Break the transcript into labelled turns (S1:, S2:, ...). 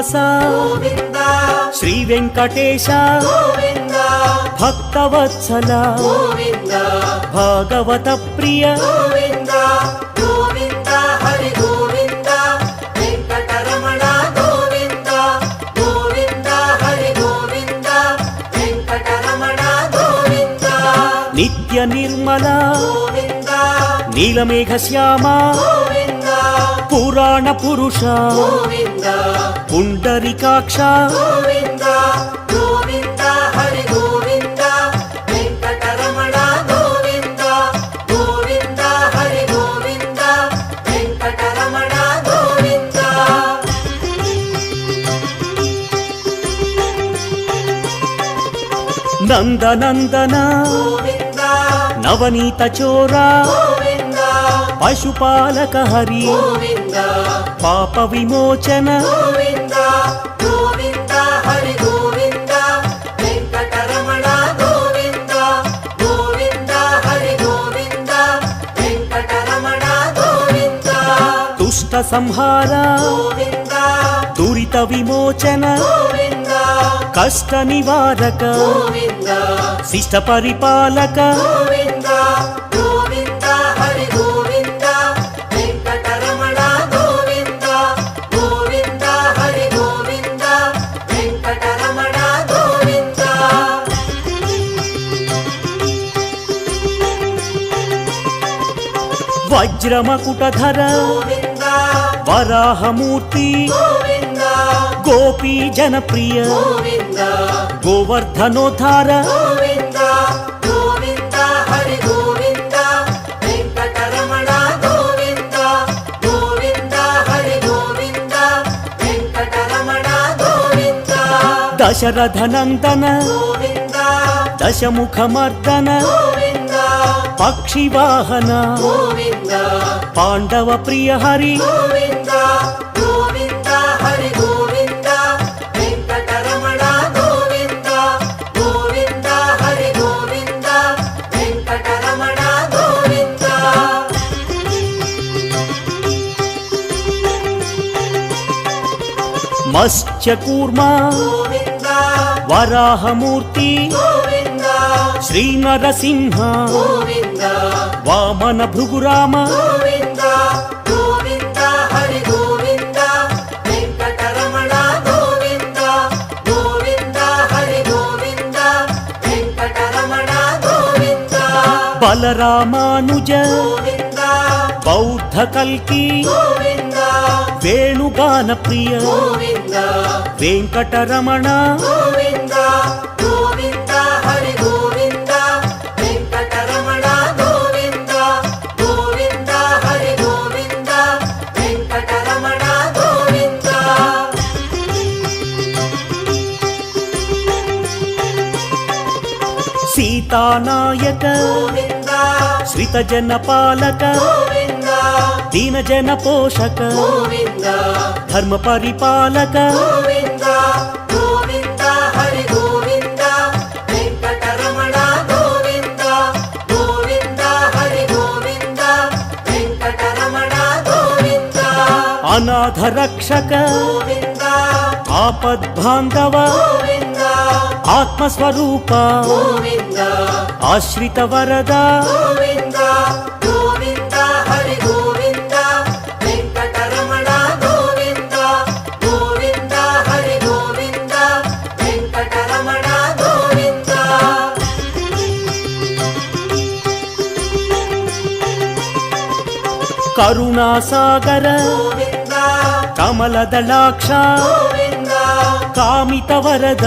S1: శ్రీనివాస శ్రీ వెంకటేశ భక్తవత్సల భాగవత ప్రియ నిత్య నిర్మల నీలమేఘ శ్యామ పురాణ పురుష పుండరీకాక్ష నందనందన నవనీత చోరా పశుపాలక హరి పాప విమోచన దుష్ట సంహార దురిత విమోచన కష్ట నివారక శిష్ట పరిపాలక వజ్రమకుటధర వరాహమూర్తి గోపీ జనప్రియ గోవర్ధనోద్ధార దశరథనందన దశముఖమర్దన పక్షివాహన పాండవ ప్రియ హరి మత్స్యకూర్మ వరాహమూర్తి శ్రీ నరసింహ వామన భృగురామ బలరామానుజ బౌద్ధ కల్కి వేణుగాన ప్రియ వెంకటరమణ సీతానాయక శ్రితజన పాలక దీనజన పోషక ధర్మ పరిపాలక అనాథ రక్షక ఆపద్బాంధవ ఆత్మస్వరూప ఆశ్రిత వరద కరుణాసాగర కమలదళాక్ష కామిత వరద